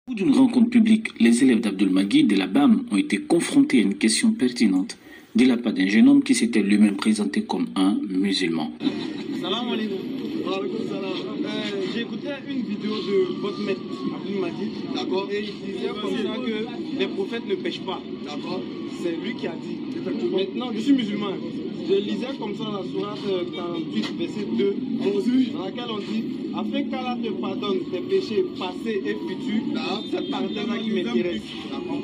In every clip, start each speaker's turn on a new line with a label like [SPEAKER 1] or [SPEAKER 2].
[SPEAKER 1] Au bout d'une rencontre publique, les élèves d'Abdul Magid de la BAM ont été confrontés à une question pertinente de la part d'un jeune homme qui s'était lui-même présenté comme un musulman.
[SPEAKER 2] Salam alaikum. J'ai écouté une vidéo de votre maître Abdul Magid, d'accord, et il disait comme ça que les prophètes ne pêchent pas, d'accord. C'est lui qui a dit. Maintenant, je suis musulman. Je lisais comme ça la sourate 48, verset 2, dans laquelle on dit afin qu'Allah te pardonne tes péchés passés et futurs. C'est cette parenthèse-là qui m'intéresse.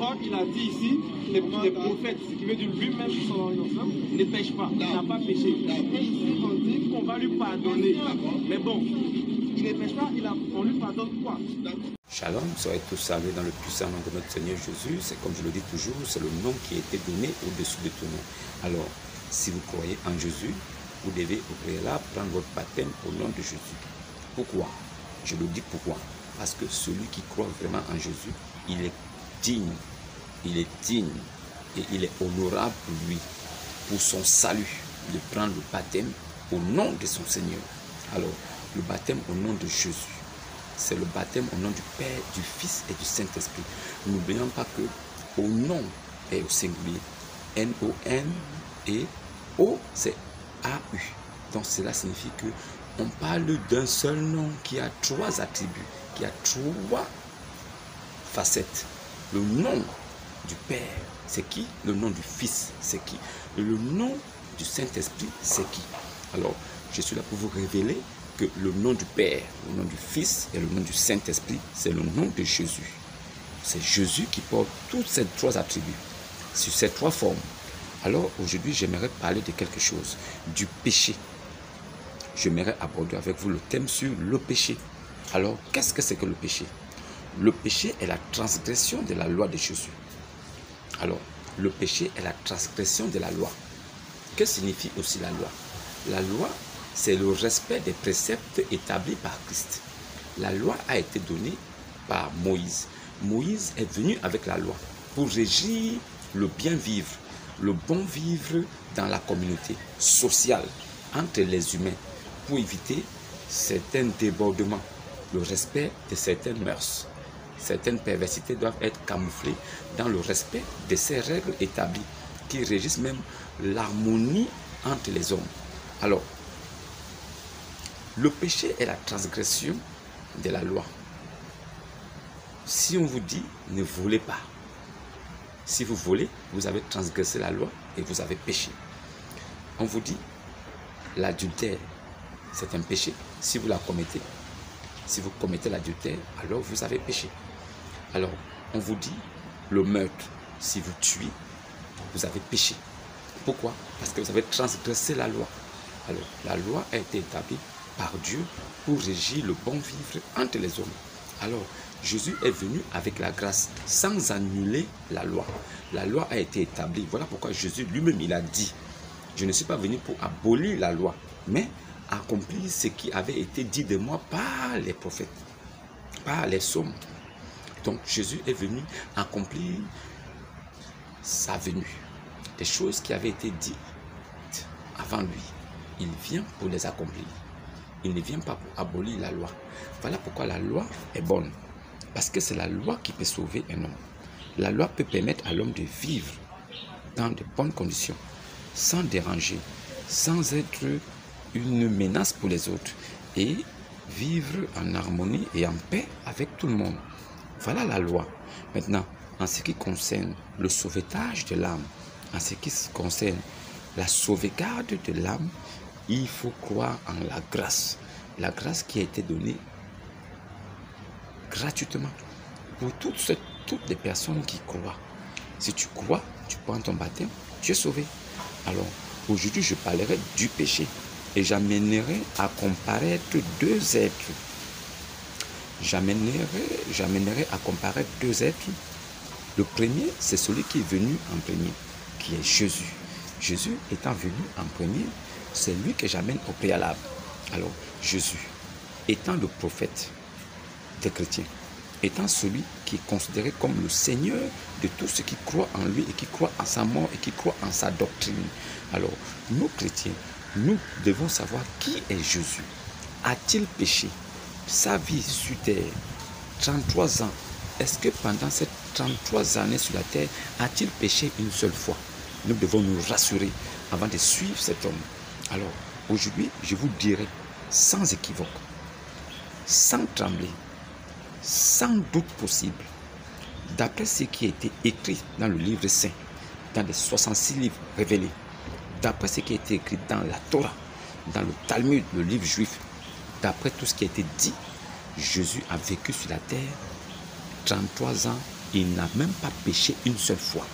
[SPEAKER 2] Or, il a dit ici les prophètes, ce qui veut dire lui-même, ne pêche pas, il n'a pas péché. Et ici, on dit qu'on va lui pardonner. Mais bon, il ne pêche pas, on lui pardonne quoi?
[SPEAKER 3] Shalom, soyez tous salués dans le puissant nom de notre Seigneur Jésus. C'est comme je le dis toujours, c'est le nom qui a été donné au-dessus de tout nom. Alors, si vous croyez en Jésus, vous devez au préalable prendre votre baptême au nom de Jésus. Pourquoi? Je le dis pourquoi. Parce que celui qui croit vraiment en Jésus, il est digne et il est honorable pour lui, pour son salut, de prendre le baptême au nom de son Seigneur. Alors, le baptême au nom de Jésus, c'est le baptême au nom du Père, du Fils et du Saint-Esprit. N'oublions pas que au nom est au singulier. N-O-N et O, c'est A-U. Donc cela signifie que on parle d'un seul nom qui a trois attributs, qui a trois facettes. Le nom du Père, c'est qui? Le nom du Fils, c'est qui? Le nom du Saint-Esprit, c'est qui? Alors, je suis là pour vous révéler que le nom du Père, le nom du Fils et le nom du Saint-Esprit, c'est le nom de Jésus. C'est Jésus qui porte tous ces trois attributs, sur ces trois formes. Alors aujourd'hui, j'aimerais parler de quelque chose, du péché. J'aimerais aborder avec vous le thème sur le péché. Alors, qu'est-ce que c'est que le péché? Le péché est la transgression de la loi de Jésus. Alors, le péché est la transgression de la loi. Que signifie aussi la loi? La loi, c'est le respect des préceptes établis par Christ. La loi a été donnée par Moïse. Moïse est venu avec la loi pour régir le bien vivre, le bon vivre dans la communauté sociale, entre les humains, pour éviter certains débordements, le respect de certaines mœurs. Certaines perversités doivent être camouflées dans le respect de ces règles établies qui régissent même l'harmonie entre les hommes. Alors, le péché est la transgression de la loi. Si on vous dit ne volez pas, si vous volez, vous avez transgressé la loi et vous avez péché. On vous dit l'adultère, c'est un péché. Si vous la commettez, si vous commettez l'adultère, alors vous avez péché. Alors, on vous dit le meurtre, si vous tuez, vous avez péché. Pourquoi? Parce que vous avez transgressé la loi. Alors, la loi a été établie par Dieu pour régir le bon vivre entre les hommes. Alors, Jésus est venu avec la grâce sans annuler la loi. La loi a été établie. Voilà pourquoi Jésus lui-même, il a dit, je ne suis pas venu pour abolir la loi, mais accomplir ce qui avait été dit de moi par les prophètes, par les psaumes. Donc, Jésus est venu accomplir sa venue. Des choses qui avaient été dites avant lui, il vient pour les accomplir. Il ne vient pas pour abolir la loi. Voilà pourquoi la loi est bonne. Parce que c'est la loi qui peut sauver un homme. La loi peut permettre à l'homme de vivre dans de bonnes conditions, sans déranger, sans être une menace pour les autres, et vivre en harmonie et en paix avec tout le monde. Voilà la loi. Maintenant, en ce qui concerne le sauvetage de l'âme, en ce qui concerne la sauvegarde de l'âme, il faut croire en la grâce qui a été donnée gratuitement pour toutes les personnes qui croient. Si tu crois, tu prends ton baptême, tu es sauvé. Alors, aujourd'hui, je parlerai du péché et j'amènerai à comparaître deux êtres. J'amènerai à comparer deux êtres. Le premier, c'est celui qui est venu en premier, qui est Jésus. Jésus étant venu en premier, c'est lui que j'amène au préalable. Alors, Jésus, étant le prophète des chrétiens, étant celui qui est considéré comme le Seigneur de tous ceux qui croient en lui et qui croient en sa mort et qui croient en sa doctrine. Alors, nous chrétiens, nous devons savoir qui est Jésus. A-t-il péché? Sa vie sur terre, 33 ans, est-ce que pendant ces 33 années sur la terre, a-t-il péché une seule fois? Nous devons nous rassurer avant de suivre cet homme. Alors, aujourd'hui, je vous dirai sans équivoque, sans trembler, sans doute possible, d'après ce qui a été écrit dans le livre saint, dans les 66 livres révélés, d'après ce qui a été écrit dans la Torah, dans le Talmud, le livre juif, d'après tout ce qui a été dit, Jésus a vécu sur la terre 33 ans, il n'a même pas péché une seule fois,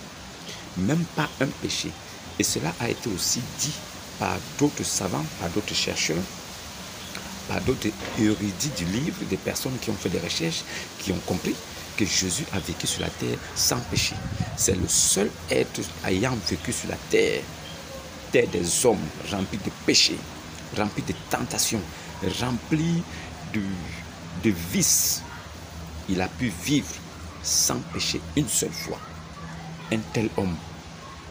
[SPEAKER 3] même pas un péché. Et cela a été aussi dit par d'autres savants, par d'autres chercheurs, par d'autres érudits du livre, des personnes qui ont fait des recherches, qui ont compris que Jésus a vécu sur la terre sans péché. C'est le seul être ayant vécu sur la terre, terre des hommes remplis de péchés, remplis de tentations, remplis de vices. Il a pu vivre sans péché une seule fois. Un tel homme,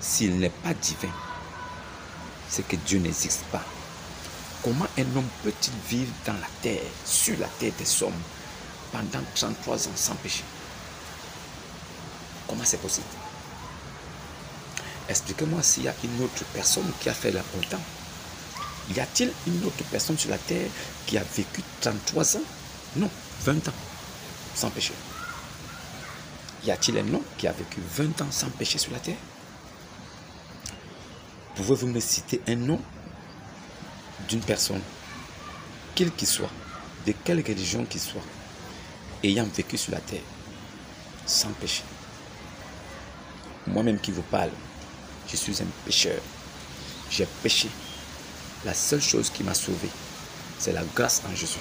[SPEAKER 3] s'il n'est pas divin, c'est que Dieu n'existe pas. Comment un homme peut-il vivre dans la terre, sur la terre des hommes, pendant 33 ans sans péché? Comment c'est possible? Expliquez-moi s'il y a une autre personne qui a fait la autant. Y a-t-il une autre personne sur la terre qui a vécu 33 ans? Non, 20 ans sans péché. Y a-t-il un homme qui a vécu 20 ans sans péché sur la terre? Pouvez-vous me citer un nom d'une personne, quel qu'il soit, de quelle religion qu'il soit, ayant vécu sur la terre sans péché? Moi-même qui vous parle, je suis un pécheur. J'ai péché. La seule chose qui m'a sauvé, c'est la grâce en Jésus.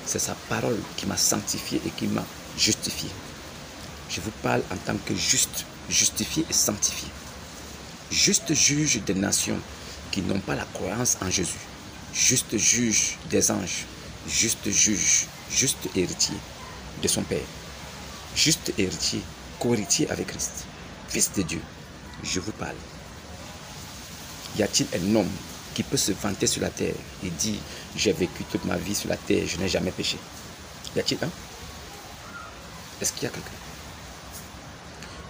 [SPEAKER 3] C'est sa parole qui m'a sanctifié et qui m'a justifié. Je vous parle en tant que juste, justifié et sanctifié. Juste juge des nations qui n'ont pas la croyance en Jésus. Juste juge des anges. Juste juge, juste héritier de son Père. Juste héritier, co-héritier avec Christ. Fils de Dieu, je vous parle. Y a-t-il un homme qui peut se vanter sur la terre et dire « J'ai vécu toute ma vie sur la terre, je n'ai jamais péché » Y a-t-il un? Est-ce qu'il y a quelqu'un?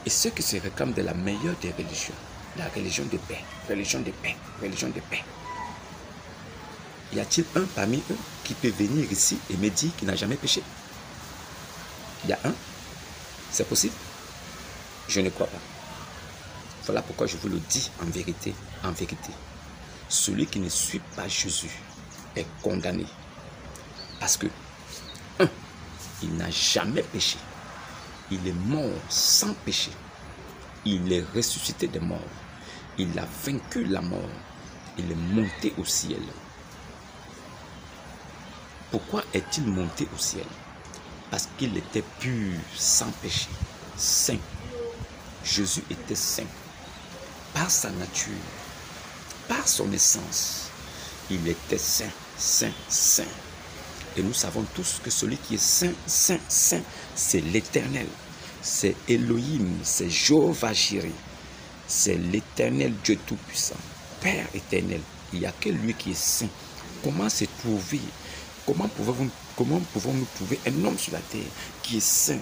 [SPEAKER 3] Et ceux qui se réclament de la meilleure des religions, la religion de paix, religion de paix, religion de paix, y a-t-il un parmi eux qui peut venir ici et me dire qu'il n'a jamais péché? Il y a un? C'est possible? Je ne crois pas. Voilà pourquoi je vous le dis en vérité, en vérité. Celui qui ne suit pas Jésus est condamné. Parce que, un, il n'a jamais péché. Il est mort sans péché. Il est ressuscité des morts. Il a vaincu la mort. Il est monté au ciel. Pourquoi est-il monté au ciel? Parce qu'il était pur, sans péché, saint. Jésus était saint. Par sa nature, par son essence, il était saint, saint, saint. Et nous savons tous que celui qui est saint, saint, saint, c'est l'Éternel. C'est Elohim, c'est Jéhovah Jireh. C'est l'Éternel Dieu Tout-Puissant, Père éternel. Il n'y a que lui qui est saint. Comment se trouver? Comment pouvons-nous trouver un homme sur la terre qui est saint?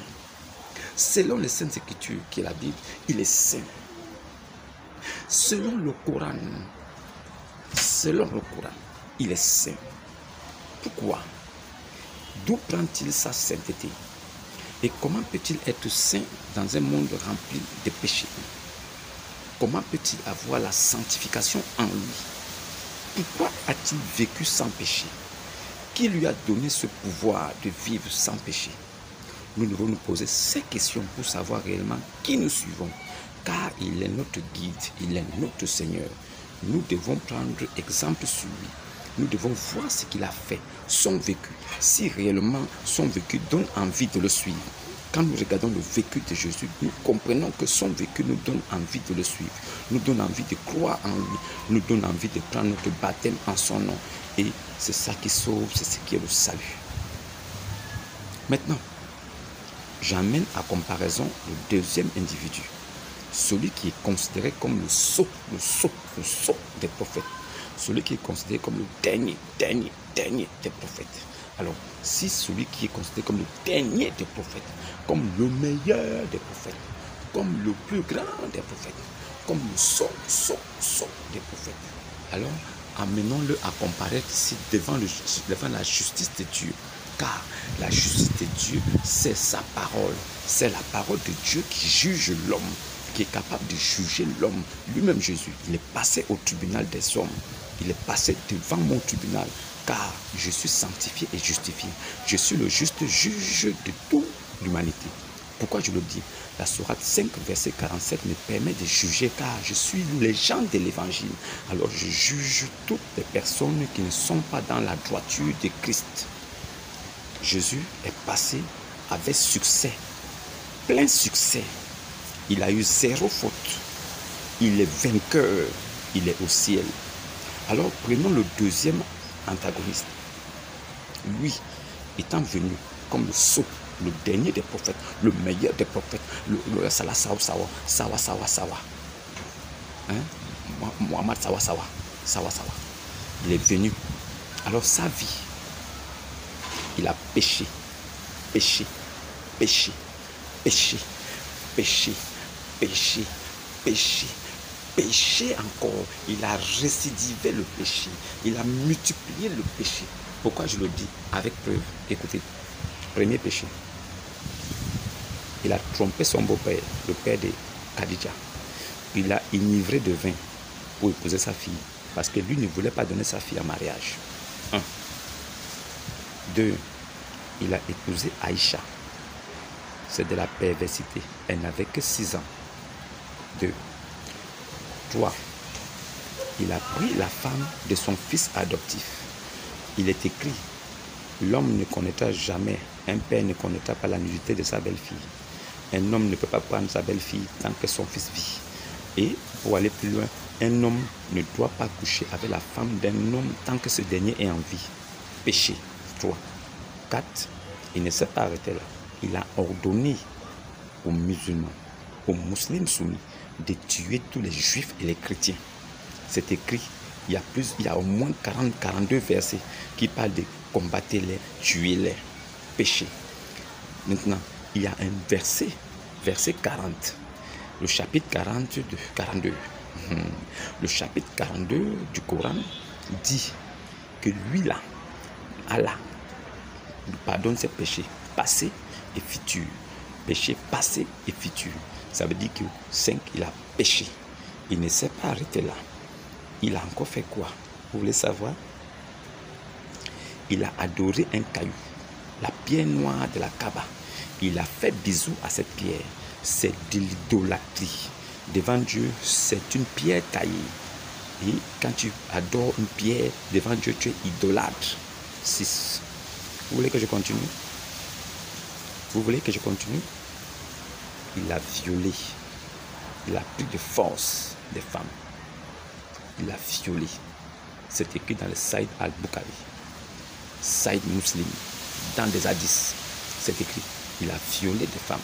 [SPEAKER 3] Selon les Saintes Écritures, qui est la Bible, il est saint. Selon le Coran, il est saint. Pourquoi? D'où prend-il sa sainteté? Et comment peut-il être saint dans un monde rempli de péchés? Comment peut-il avoir la sanctification en lui? Pourquoi a-t-il vécu sans péché? Qui lui a donné ce pouvoir de vivre sans péché? Nous devons nous poser ces questions pour savoir réellement qui nous suivons. Car il est notre guide, il est notre Seigneur. Nous devons prendre exemple sur lui. Nous devons voir ce qu'il a fait, son vécu. Si réellement son vécu donne envie de le suivre. Quand nous regardons le vécu de Jésus, nous comprenons que son vécu nous donne envie de le suivre. Nous donne envie de croire en lui. Nous donne envie de prendre notre baptême en son nom. Et c'est ça qui sauve, c'est ce qui est le salut. Maintenant, j'amène à comparaison le deuxième individu. Celui qui est considéré comme le sceau des prophètes. Celui qui est considéré comme le dernier des prophètes. Alors, si celui qui est considéré comme le dernier des prophètes, comme le meilleur des prophètes, comme le plus grand des prophètes, comme le son des prophètes, alors amenons-le à comparaître ici devant la justice de Dieu. Car la justice de Dieu, c'est sa parole. C'est la parole de Dieu qui juge l'homme, qui est capable de juger l'homme. Lui-même Jésus, il est passé au tribunal des hommes. Il est passé devant mon tribunal, car je suis sanctifié et justifié. Je suis le juste juge de toute l'humanité. Pourquoi je le dis? La sourate 5, verset 47 me permet de juger, car je suis les gens de l'évangile. Alors je juge toutes les personnes qui ne sont pas dans la droiture de Christ. Jésus est passé avec succès, plein succès. Il a eu 0 faute. Il est vainqueur. Il est au ciel. Alors prenons le deuxième antagoniste. Lui, étant venu comme le sceau, le dernier des prophètes, le meilleur des prophètes, le Salah Sawa. Muhammad Sawa. Il est venu. Alors sa vie, il a péché encore. Il a récidivé le péché. Il a multiplié le péché. Pourquoi je le dis? Avec preuve. Écoutez, premier péché. Il a trompé son beau-père, le père de Khadija. Il a enivré de vin pour épouser sa fille. Parce que lui ne voulait pas donner sa fille en mariage. 1. 2. Il a épousé Aïcha. C'est de la perversité. Elle n'avait que 6 ans. 2. 3. Il a pris la femme de son fils adoptif. Il est écrit, l'homme ne connaîtra jamais, un père ne connaîtra pas la nudité de sa belle-fille. Un homme ne peut pas prendre sa belle-fille tant que son fils vit. Et pour aller plus loin, un homme ne doit pas coucher avec la femme d'un homme tant que ce dernier est en vie. Péché. 3. 4. Il ne s'est pas arrêté là. Il a ordonné aux musulmans, aux musulmans soumis, de tuer tous les juifs et les chrétiens. C'est écrit, il y a au moins 42 versets qui parlent de combattre-les, tuer-les, péché. Maintenant, il y a un verset 40, le chapitre 42. Le chapitre 42 du Coran dit que lui là, Allah, lui pardonne ses péchés passés et futurs. Péché passé et futur. Ça veut dire que 5, il a péché. Il ne s'est pas arrêté là. Il a encore fait quoi? Vous voulez savoir? Il a adoré un caillou, la pierre noire de la Kaaba. Il a fait bisou à cette pierre. C'est de l'idolâtrie. Devant Dieu, c'est une pierre taillée. Et quand tu adores une pierre, devant Dieu, tu es idolâtre. 6. Vous voulez que je continue? Vous voulez que je continue? Il a violé. Il a pris de force des femmes. Il a violé. C'est écrit dans le Saïd al-Bukhari. Saïd Muslim. Dans des hadiths. C'est écrit. Il a violé des femmes.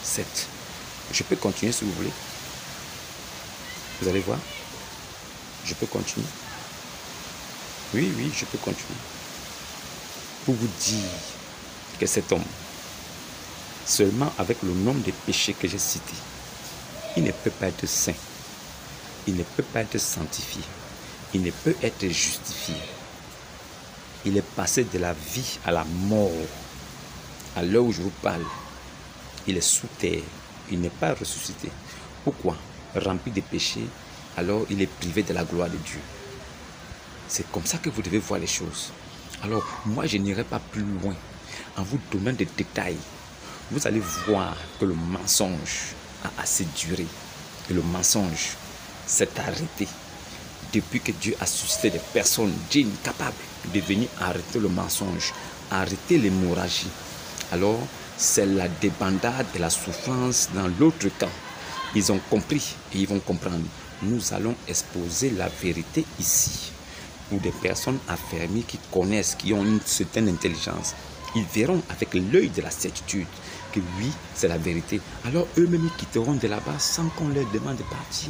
[SPEAKER 3] 7. Je peux continuer si vous voulez. Vous allez voir. Je peux continuer. Oui, je peux continuer. Pour vous dire que cet homme, seulement avec le nombre de péchés que j'ai cités, il ne peut pas être saint. Il ne peut pas être sanctifié. Il ne peut être justifié. Il est passé de la vie à la mort. À l'heure où je vous parle, il est sous terre. Il n'est pas ressuscité. Pourquoi? Rempli de péchés, alors il est privé de la gloire de Dieu. C'est comme ça que vous devez voir les choses. Alors, moi, je n'irai pas plus loin en vous donnant des détails. Vous allez voir que le mensonge a assez duré. Et le mensonge s'est arrêté. Depuis que Dieu a suscité des personnes dignes, capables de venir arrêter le mensonge, arrêter l'hémorragie. Alors, c'est la débandade et la souffrance dans l'autre camp. Ils ont compris et ils vont comprendre. Nous allons exposer la vérité ici. Pour des personnes affermies qui connaissent, qui ont une certaine intelligence, ils verront avec l'œil de la certitude que oui, c'est la vérité. Alors eux-mêmes ils quitteront de là-bas sans qu'on leur demande de partir.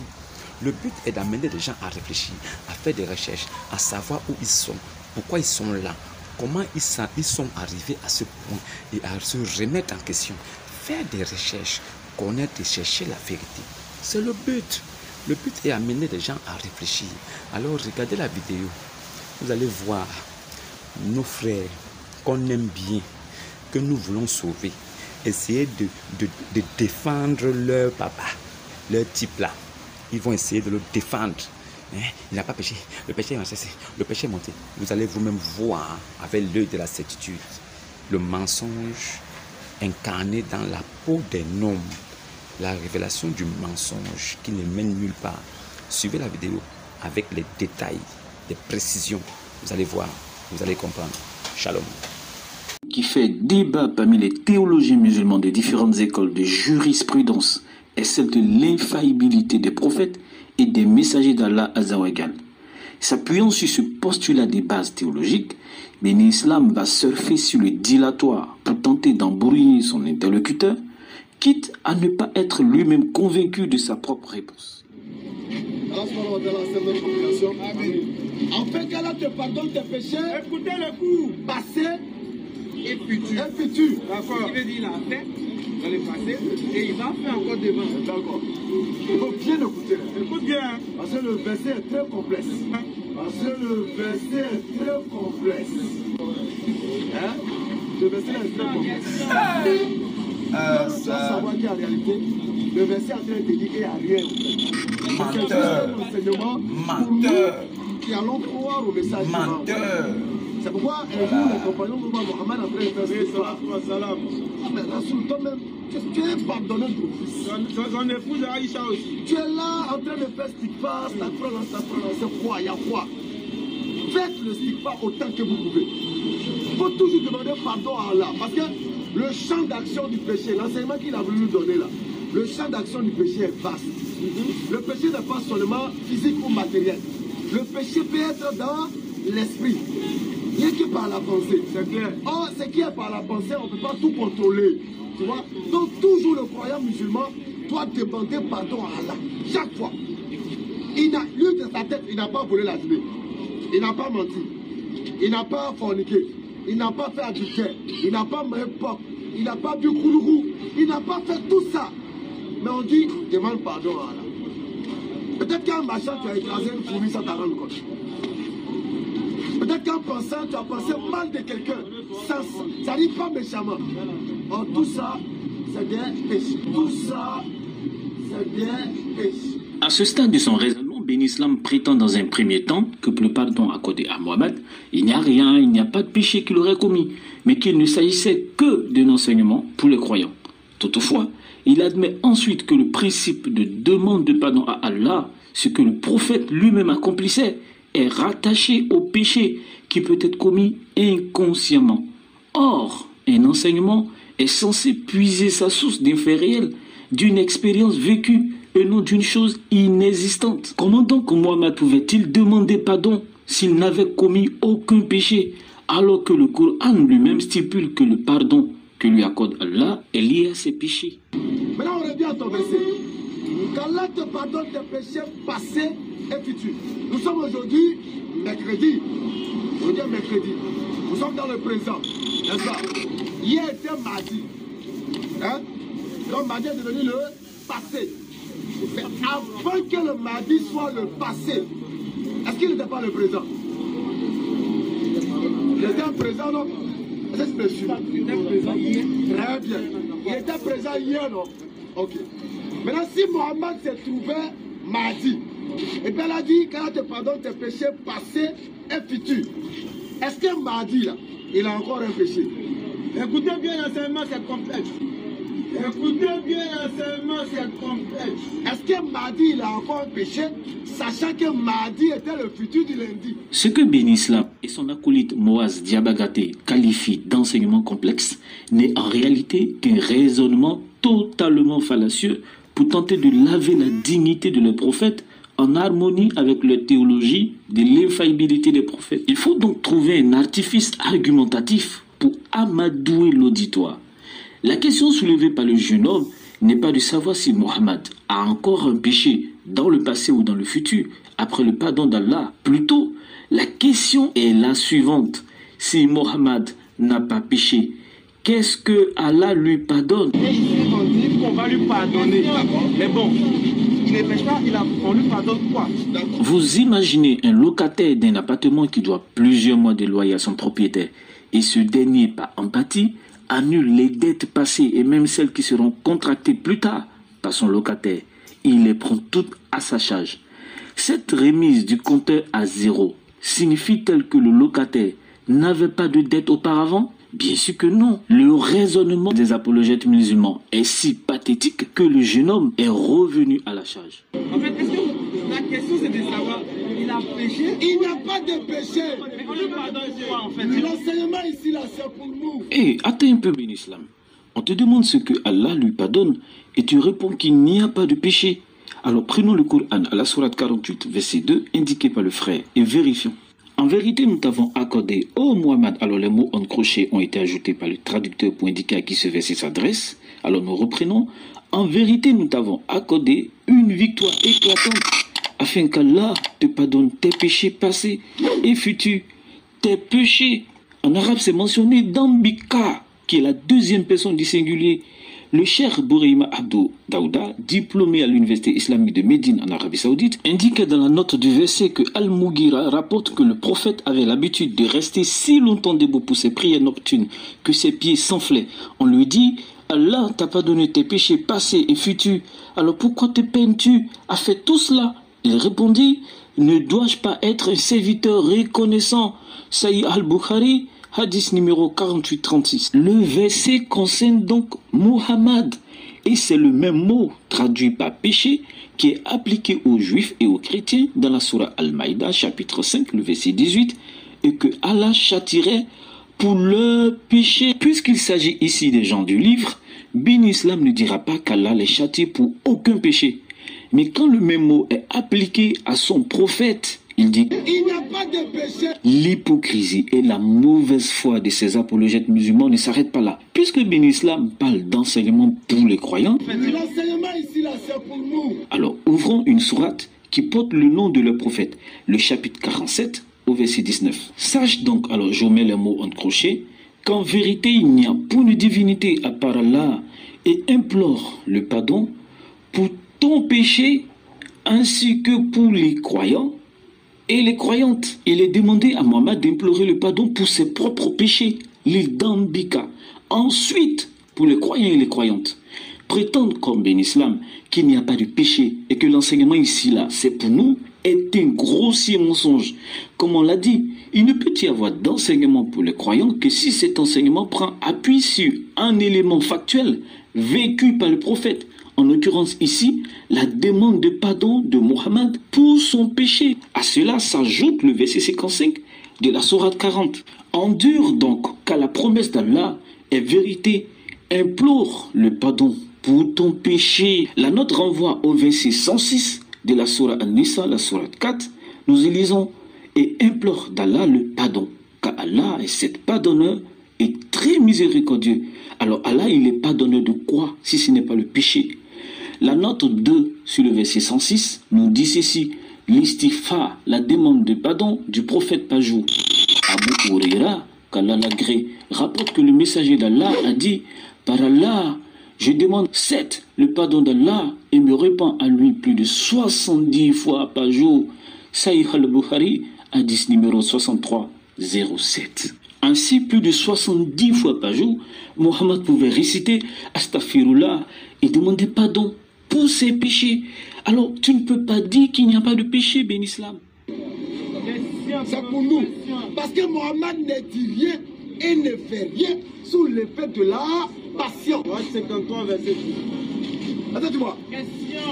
[SPEAKER 3] Le but est d'amener les gens à réfléchir, à faire des recherches, à savoir où ils sont, pourquoi ils sont là, comment ils sont arrivés à ce point et à se remettre en question. Faire des recherches, connaître et chercher la vérité. C'est le but. Le but est amener les gens à réfléchir. Alors regardez la vidéo. Vous allez voir nos frères qu'on aime bien, que nous voulons sauver. Essayer de défendre leur papa, leur type là. Ils vont essayer de le défendre. Il n'a pas péché. Le péché est cessé. Le péché est monté. Vous allez vous-même voir avec l'œil de la certitude le mensonge incarné dans la peau des noms. La révélation du mensonge qui ne mène nulle part. Suivez la vidéo avec les détails, les précisions. Vous allez voir, vous allez comprendre. Shalom.
[SPEAKER 1] Qui fait débat parmi les théologiens musulmans de différentes écoles de jurisprudence est celle de l'infaillibilité des prophètes et des messagers d'Allah Azzawajal. S'appuyant sur ce postulat des bases théologiques, Béni Islam va surfer sur le dilatoire pour tenter d'embrouiller son interlocuteur, quitte à ne pas être lui-même convaincu de sa propre réponse.
[SPEAKER 4] En fait, qu'Allah te pardonne tes péchés, écoutez le coup, passé et futur. D'accord. Il veut dire, il a fait dans le passé et il va faire encore devant.
[SPEAKER 2] D'accord. Il faut bien écouter.
[SPEAKER 4] Écoute bien.
[SPEAKER 2] Parce que le verset est très complexe. Parce que le verset est très complexe. Hein? Le verset est très complexe. Tu dois savoir qu'en réalité, le verset est en train de te dire qu'il n'y a rien.
[SPEAKER 3] Menteur. Menteur.
[SPEAKER 2] Qui allons croire au message.
[SPEAKER 3] Menteur.
[SPEAKER 2] C'est pourquoi un jour les compagnons de Mohammed en train de faire ce soir. Ah mais Rassoul, toi-même, tu es pardonné de ton fils.
[SPEAKER 4] Son épouse Aïcha aussi.
[SPEAKER 2] Tu es là en train de faire stickpar, ça c'est quoi, il y a quoi? Faites le stickpar autant que vous pouvez. Il faut toujours demander pardon à Allah. Parce que le champ d'action du péché, l'enseignement qu'il a voulu nous donner là, le champ d'action du péché est vaste. Le péché n'est pas seulement physique ou matériel. Le péché peut être dans l'esprit. Rien que par la pensée, c'est clair. Or, ce qui est par la pensée, on ne peut pas tout contrôler. Tu vois? Donc, toujours le croyant musulman doit demander pardon à Allah. Chaque fois. Lui, de sa tête, il n'a pas volé la journée. Il n'a pas menti. Il n'a pas forniqué. Il n'a pas fait adultère. Il n'a pas mangé porc. Il n'a pas bu koulourou. Il n'a pas fait tout ça. Mais on dit, demande pardon à Allah. Peut-être qu'en marchant, tu as écrasé une fourmi sans t'en rendre compte. Peut-être qu'en pensant, tu as pensé mal de quelqu'un. Ça n'arrive pas méchamment. Or, tout ça, c'est des péchés. Tout ça, c'est des péchés.
[SPEAKER 1] À ce stade de son raisonnement, Béni Islam prétend dans un premier temps que pour le pardon accordé à Mohammed, il n'y a rien, il n'y a pas de péché qu'il aurait commis, mais qu'il ne s'agissait que d'un enseignement pour les croyants. Toutefois, il admet ensuite que le principe de demande de pardon à Allah, ce que le prophète lui-même accomplissait, est rattaché au péché qui peut être commis inconsciemment. Or, un enseignement est censé puiser sa source d'un fait réel, d'une expérience vécue et non d'une chose inexistante. Comment donc Mohammed pouvait-il demander pardon s'il n'avait commis aucun péché, alors que le Coran lui-même stipule que le pardon que lui accorde Allah est lié à ses péchés?
[SPEAKER 2] Maintenant, on revient à ton verset. Qu'Allah te pardonne tes péchés passés et futurs. Nous sommes aujourd'hui mercredi. Aujourd'hui mercredi. Nous sommes dans le présent. N'est-ce pas? Hier était mardi. Hein? Donc mardi est devenu le passé. Mais avant que le mardi soit le passé, est-ce qu'il n'était pas le présent? Il était un présent, non? Est-ce que c'est sûr? Il était présent hier. Très bien. Il était présent hier, non? Ok. Maintenant, si Mohammed s'est trouvé mardi, et bien elle a dit qu'elle te pardonne tes péchés passés et futurs. Est-ce que mardi, là, il a encore un péché?
[SPEAKER 4] Écoutez bien l'enseignement, c'est complexe. Écoutez bien l'enseignement, c'est complexe.
[SPEAKER 2] Est-ce que mardi, il a encore un péché, sachant que mardi était le futur du lundi?
[SPEAKER 1] Ce que Béni Islam et son acolyte Moaz Diabagate qualifient d'enseignement complexe n'est en réalité qu'un raisonnement totalement fallacieux pour tenter de laver la dignité de leur prophète en harmonie avec leur théologie de l'infaillibilité des prophètes. Il faut donc trouver un artifice argumentatif pour amadouer l'auditoire. La question soulevée par le jeune homme n'est pas de savoir si Mohammed a encore un péché dans le passé ou dans le futur, après le pardon d'Allah. Plutôt, la question est la suivante. si Mohammed n'a pas péché, qu'est-ce que Allah lui pardonne?
[SPEAKER 2] Et ici, on dit qu'on va lui pardonner. Mais bon, il ne pêche pas, on lui pardonne quoi?
[SPEAKER 1] Vous imaginez un locataire d'un appartement qui doit plusieurs mois de loyer à son propriétaire et ce dernier, par empathie, annule les dettes passées et même celles qui seront contractées plus tard par son locataire. Il les prend toutes à sa charge. Cette remise du compteur à zéro signifie-t-elle que le locataire n'avait pas de dette auparavant? Bien sûr que non. Le raisonnement des apologètes musulmans est si pathétique que le jeune homme est revenu à la charge.
[SPEAKER 2] En fait, est-ce que la question c'est de savoir, il a péché?
[SPEAKER 4] Il n'a pas de péché.
[SPEAKER 2] Mais on lui pardonne quoi en fait?
[SPEAKER 4] L'enseignement ici, là, c'est pour nous.
[SPEAKER 1] Hé, attends un peu, Ben Islam. On te demande ce que Allah lui pardonne et tu réponds qu'il n'y a pas de péché. Alors prenons le Coran à la sourate 48, verset 2, indiqué par le frère, et vérifions. En vérité, nous t'avons accordé, ô Muhammad, alors les mots en crochet ont été ajoutés par le traducteur pour indiquer à qui ce verset s'adresse. Alors nous reprenons. En vérité, nous t'avons accordé une victoire éclatante afin qu'Allah te pardonne tes péchés passés et futurs. Tes péchés, en arabe c'est mentionné Dambika, qui est la deuxième personne du singulier. Le cheikh Bourima Abdou Daouda, diplômé à l'université islamique de Médine en Arabie Saoudite, indique dans la note du verset que Al-Mughira rapporte que le prophète avait l'habitude de rester si longtemps debout pour ses prières nocturnes que ses pieds s'enflaient. On lui dit: Allah t'a pardonné tes péchés passés et futurs, alors pourquoi te peines-tu à faire tout cela? Il répondit: ne dois-je pas être un serviteur reconnaissant? Sahih al-Bukhari, hadith numéro 4836. Le verset concerne donc Muhammad et c'est le même mot traduit par péché qui est appliqué aux juifs et aux chrétiens dans la sourate Al-Maïda chapitre 5 le verset 18 et que Allah châtirait pour leur péché. Puisqu'il s'agit ici des gens du livre, Ben Islam ne dira pas qu'Allah les châtie pour aucun péché. Mais quand le même mot est appliqué à son prophète, il dit:
[SPEAKER 4] il n'y a pas de péché.
[SPEAKER 1] L'hypocrisie et la mauvaise foi de ces apologètes musulmans ne s'arrêtent pas là. Puisque Ben Islam parle d'enseignement pour les croyants,
[SPEAKER 4] L'enseignement ici, là, c'est pour nous.
[SPEAKER 1] alors ouvrons une sourate qui porte le nom de leur prophète, le chapitre 47 au verset 19. Sache donc, alors je mets les mots en crochet, qu'en vérité il n'y a point de divinité à part Allah et implore le pardon pour ton péché ainsi que pour les croyants et les croyantes. Il est demandé à Mohammed d'implorer le pardon pour ses propres péchés, les dambika. Ensuite, pour les croyants et les croyantes, prétendre comme Ben Islam qu'il n'y a pas de péché et que l'enseignement ici là, c'est pour nous, est un grossier mensonge. Comme on l'a dit, il ne peut y avoir d'enseignement pour les croyants que si cet enseignement prend appui sur un élément factuel vécu par le prophète. En l'occurrence ici, la demande de pardon de Mohammed pour son péché. À cela s'ajoute le verset 55 de la sourate 40. Endure donc qu'à la promesse d'Allah est vérité, implore le pardon pour ton péché. La note renvoie au verset 106 de la sourate An-Nisa, la sourate 4. Nous y lisons: et implore d'Allah le pardon, car Allah est cet pardonneur et très miséricordieux. Alors Allah, il est pardonneur de quoi si ce n'est pas le péché? La note 2 sur le verset 106 nous dit ceci: l'istighfar, la demande de pardon du prophète par jour. Abu Huraira, qu'Allah l'agrée, rapporte que le messager d'Allah a dit: par Allah, je demande 7 le pardon d'Allah et me répands à lui plus de 70 fois par jour. Sahih al-Bukhari, hadith numéro 6307. Ainsi, plus de 70 fois par jour, Mohammed pouvait réciter Astaghfirullah et demander pardon pour ses péchés. Alors, tu ne peux pas dire qu'il n'y a pas de péché, Ben Islam.
[SPEAKER 4] C'est pour nous. Parce que Mohammed ne dit rien et ne fait rien sous l'effet de la passion.
[SPEAKER 2] 53 verset 10.
[SPEAKER 4] Attends, tu vois.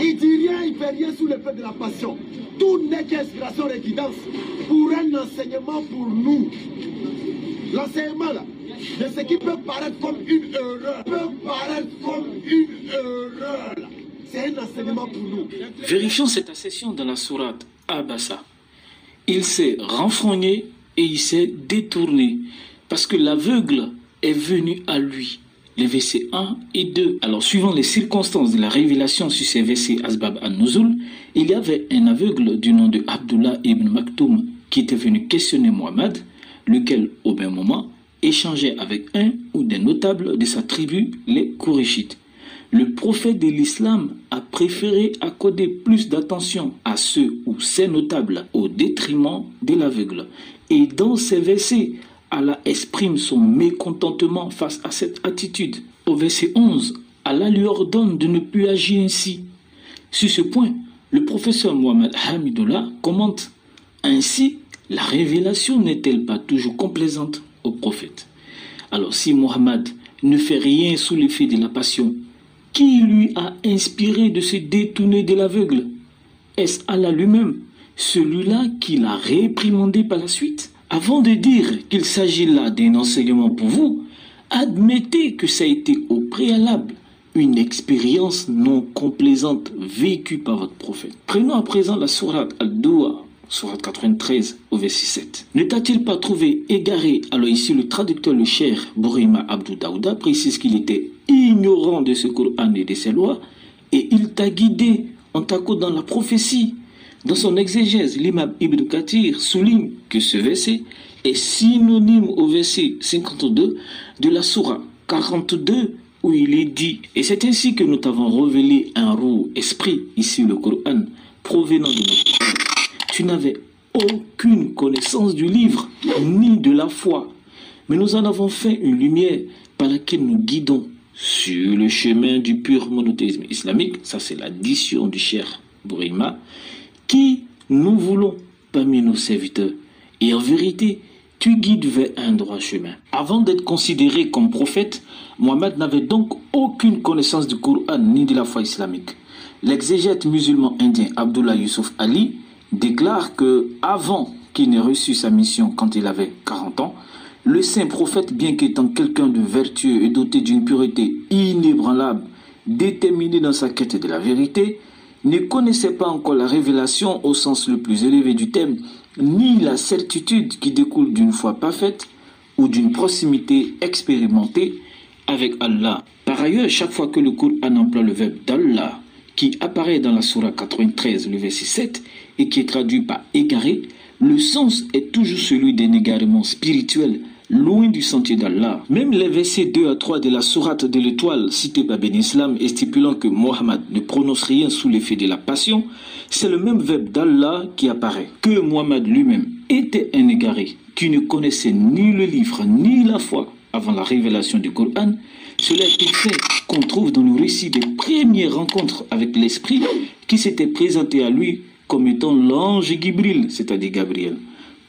[SPEAKER 4] Il dit rien, il fait rien sous l'effet de la passion. Tout n'est qu'inspiration et guidance pour un enseignement pour nous. L'enseignement là, de ce qui peut paraître comme une erreur, c'est un enseignement pour nous.
[SPEAKER 1] Vérifions cette assertion dans la sourate Abasa. Il s'est renfrogné et il s'est détourné parce que l'aveugle est venu à lui. Les versets 1 et 2. Alors, suivant les circonstances de la révélation sur ces versets Asbab an-Nuzul, il y avait un aveugle du nom de Abdullah ibn Maktoum qui était venu questionner Mohammed. lequel, au même moment, échangeait avec un ou des notables de sa tribu, les Kourachites. Le prophète de l'islam a préféré accorder plus d'attention à ceux ou ces notables au détriment de l'aveugle. Et dans ces versets, Allah exprime son mécontentement face à cette attitude. Au verset 11, Allah lui ordonne de ne plus agir ainsi. Sur ce point, le professeur Mohamed Hamidullah commente: ainsi, la révélation n'est-elle pas toujours complaisante au prophète? Alors si Mohammed ne fait rien sous l'effet de la passion, qui lui a inspiré de se détourner de l'aveugle? Est-ce Allah lui-même, celui-là qui l'a réprimandé par la suite? Avant de dire qu'il s'agit là d'un enseignement pour vous, admettez que ça a été au préalable une expérience non complaisante vécue par votre prophète. Prenons à présent la sourate Al-Dua, sourate 93, au verset 7. Ne t'a-t-il pas trouvé égaré? Alors ici, le traducteur, le cheikh Bourima Abdou Daouda, précise qu'il était ignorant de ce Coran et de ses lois, et il t'a guidé en t'accordant la prophétie. Dans son exégèse, l'imam Ibn Kathir souligne que ce verset est synonyme au verset 52 de la sourate 42, où il est dit: et c'est ainsi que nous t'avons révélé un roux esprit, ici le Coran, provenant de notre Père. Tu n'avais aucune connaissance du livre, ni de la foi, mais nous en avons fait une lumière par laquelle nous guidons sur le chemin du pur monothéisme islamique. Ça, c'est l'addition du cheikh Bourima, qui nous voulons parmi nos serviteurs. Et en vérité, tu guides vers un droit chemin. Avant d'être considéré comme prophète, Mohammed n'avait donc aucune connaissance du Coran ni de la foi islamique. L'exégète musulman indien Abdullah Yusuf Ali déclare que, avant qu'il n'ait reçu sa mission quand il avait 40 ans, le saint prophète, bien qu'étant quelqu'un de vertueux et doté d'une pureté inébranlable, déterminé dans sa quête de la vérité, ne connaissait pas encore la révélation au sens le plus élevé du terme, ni la certitude qui découle d'une foi parfaite ou d'une proximité expérimentée avec Allah. Par ailleurs, chaque fois que le Coran emploie le verbe d'Allah, qui apparaît dans la sourate 93, le verset 7, et qui est traduit par égaré, le sens est toujours celui d'un égarement spirituel, loin du sentier d'Allah. Même les versets 2 à 3 de la sourate de l'étoile citée par Ben Islam et stipulant que Mohammed ne prononce rien sous l'effet de la passion, c'est le même verbe d'Allah qui apparaît. Que Mohammed lui-même était un égaré, qui ne connaissait ni le livre ni la foi avant la révélation du Coran, cela est tout fait qu'on trouve dans le récit des premières rencontres avec l'Esprit qui s'était présenté à lui comme étant l'ange Gibril, c'est-à-dire Gabriel.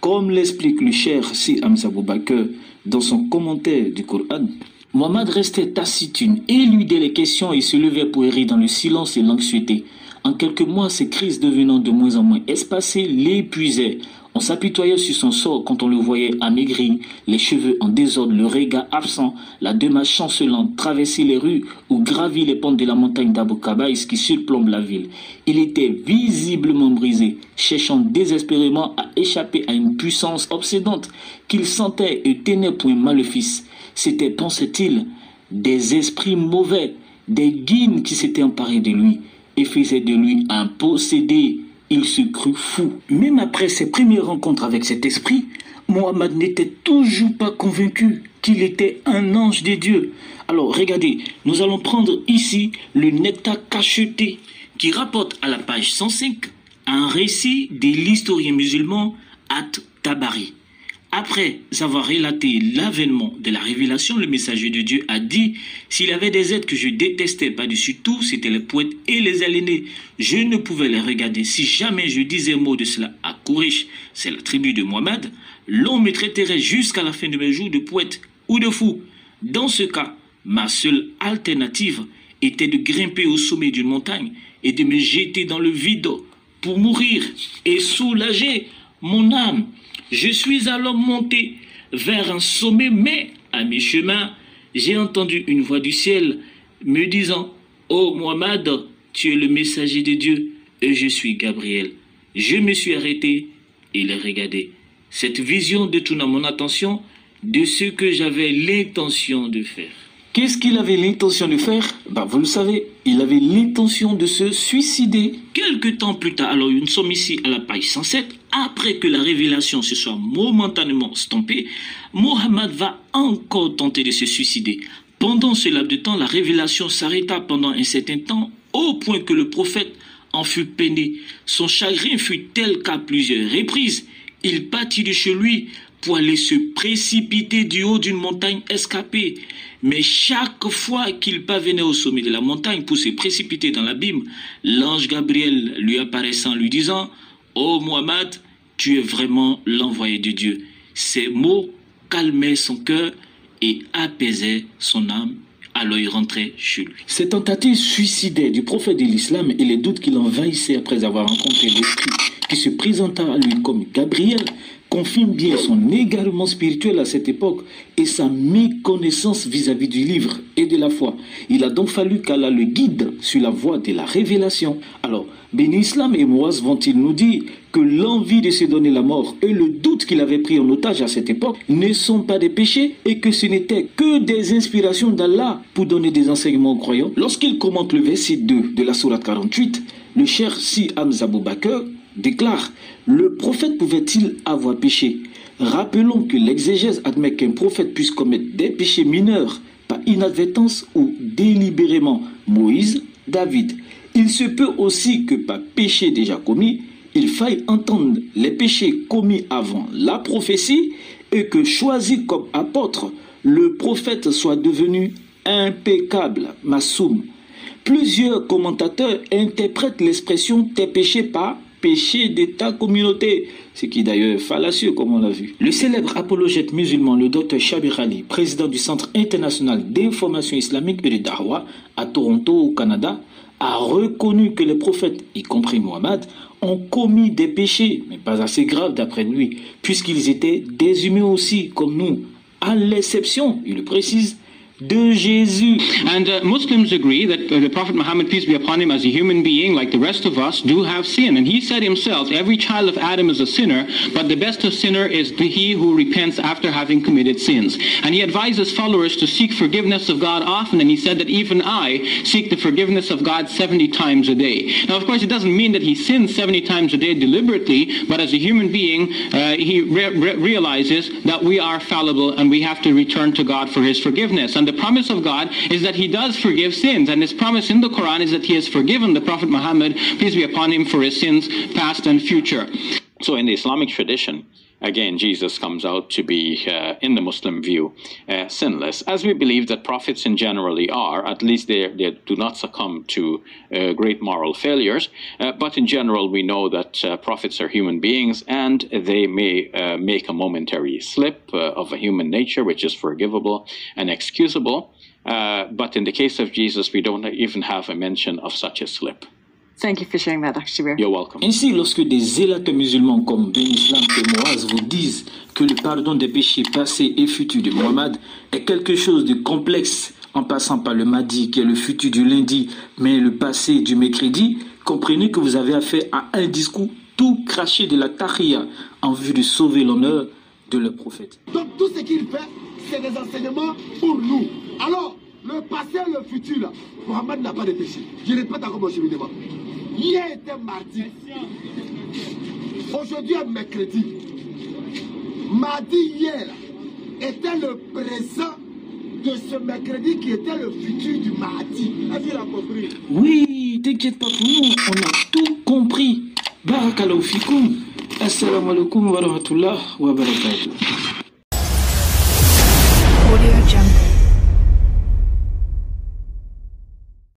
[SPEAKER 1] Comme l'explique le cheikh Si Hamza Boubaker dans son commentaire du Coran, Mohammed restait taciturne, éludait les questions et se levait pour errer dans le silence et l'anxiété. En quelques mois, ses crises devenant de moins en moins espacées l'épuisaient. On s'apitoyait sur son sort quand on le voyait amaigri, les cheveux en désordre, le regard absent, la démarche chancelante, traverser les rues ou gravir les pentes de la montagne d'Abou Kabaïs qui surplombe la ville. Il était visiblement brisé, cherchant désespérément à échapper à une puissance obsédante qu'il sentait et tenait pour un maléfice. C'était, pensait-il, des esprits mauvais, des guines qui s'étaient emparés de lui et faisaient de lui un possédé. Il se crut fou. Même après ses premières rencontres avec cet esprit, Mohammed n'était toujours pas convaincu qu'il était un ange de Dieu. Alors regardez, nous allons prendre ici le nectar cacheté qui rapporte à la page 105 un récit de l'historien musulman At-Tabari. Après avoir relaté l'avènement de la révélation, le messager de Dieu a dit: s'il y avait des êtres que je détestais par-dessus tout, c'étaient les poètes et les aliénés. Je ne pouvais les regarder. Si jamais je disais un mot de cela à Kouraish, c'est la tribu de Mohammed, l'on me traiterait jusqu'à la fin de mes jours de poète ou de fou. Dans ce cas, ma seule alternative était de grimper au sommet d'une montagne et de me jeter dans le vide pour mourir et soulager mon âme. Je suis alors monté vers un sommet, mais à mi-chemin, j'ai entendu une voix du ciel me disant: ô Mohammed, tu es le messager de Dieu et je suis Gabriel. Je me suis arrêté et les regardé. Cette vision détourna mon attention de ce que j'avais l'intention de faire. Qu'est-ce qu'il avait l'intention de faire? Vous le savez, il avait l'intention de se suicider. Quelques temps plus tard, alors nous sommes ici à la page 107, après que la révélation se soit momentanément stompée, Mohammed va encore tenter de se suicider. Pendant ce laps de temps, la révélation s'arrêta pendant un certain temps, au point que le prophète en fut peiné. Son chagrin fut tel qu'à plusieurs reprises, il partit de chez lui pour aller se précipiter du haut d'une montagne escapée. Mais chaque fois qu'il parvenait au sommet de la montagne pour se précipiter dans l'abîme, l'ange Gabriel lui apparaissant, lui disant « Oh Mohammed, tu es vraiment l'envoyé de Dieu. » Ces mots calmaient son cœur et apaisaient son âme. Alors il rentrait chez lui. Ces tentatives suicidaires du prophète de l'islam et les doutes qui l'envahissaient après avoir rencontré l'esprit qui se présenta à lui comme Gabriel confirme bien son égarement spirituel à cette époque et sa méconnaissance vis-à-vis du livre et de la foi. Il a donc fallu qu'Allah le guide sur la voie de la révélation. Alors, Ben Islam et Moaz vont-ils nous dire que l'envie de se donner la mort et le doute qu'il avait pris en otage à cette époque ne sont pas des péchés et que ce n'était que des inspirations d'Allah pour donner des enseignements aux croyants? Lorsqu'il commente le verset 2 de la sourate 48, le cher Si Hamza Abou Bakr déclare: le prophète pouvait-il avoir péché? Rappelons que l'exégèse admet qu'un prophète puisse commettre des péchés mineurs par inadvertance ou délibérément. Moïse, David. Il se peut aussi que par péché déjà commis, il faille entendre les péchés commis avant la prophétie et que choisi comme apôtre, le prophète soit devenu impeccable, Massoum. Plusieurs commentateurs interprètent l'expression « tes péchés » par péché de ta communauté, ce qui est d'ailleurs fallacieux comme on l'a vu. Le célèbre apologète musulman, le Dr Shabir Ali, président du Centre international d'information islamique et de Da'wah à Toronto au Canada, a reconnu que les prophètes, y compris Mohammed, ont commis des péchés, mais pas assez graves d'après lui, puisqu'ils étaient des humains aussi, comme nous, à l'exception, il le précise, de Jésus.
[SPEAKER 5] And Muslims agree that the Prophet Muhammad, peace be upon him, as a human being like the rest of us, do have sin. And he said himself, every child of Adam is a sinner, but the best of sinner is he who repents after having committed sins. And he advises followers to seek forgiveness of God often, and he said that even I seek the forgiveness of God 70 times a day. Now, of course, it doesn't mean that he sins 70 times a day deliberately, but as a human being, he realizes that we are fallible and we have to return to God for his forgiveness. And the promise of God is that he does forgive sins, and his promise in the Quran is that he has forgiven the Prophet Muhammad, peace be upon him, for his sins past and future.
[SPEAKER 6] So in the Islamic tradition, again, Jesus comes out to be, in the Muslim view, sinless, as we believe that prophets in generally are. At least they do not succumb to great moral failures. But in general, we know that prophets are human beings, and they may make a momentary slip of a human nature, which is forgivable and excusable. But in the case of Jesus, we don't even have a mention of such a slip.
[SPEAKER 7] Thank you for sharing that, Dr. Shabir.
[SPEAKER 6] You're welcome.
[SPEAKER 1] Ainsi, lorsque des zélates musulmans comme Ben Islam et Moaz vous disent que le pardon des péchés passés et futurs de Mohammed est quelque chose de complexe en passant par le mardi qui est le futur du lundi, mais le passé du mercredi, comprenez que vous avez affaire à un discours tout craché de la tahiyya en vue de sauver l'honneur de leur prophète.
[SPEAKER 4] Donc tout ce qu'il fait, c'est des enseignements pour nous. Alors, le passé et le futur, là, Mohammed n'a pas de péché. Je répète encore mon cheminement. Hier était mardi. Aujourd'hui est mercredi. Mardi hier était le présent de ce mercredi qui était le futur du mardi. Est-ce qu'il a compris?
[SPEAKER 1] Oui, t'inquiète pas pour nous, on a tout compris. Barakallahu fikoum. Assalamu alaikum wa rahmatullah wa barakatuh.
[SPEAKER 8] Audio Jungle.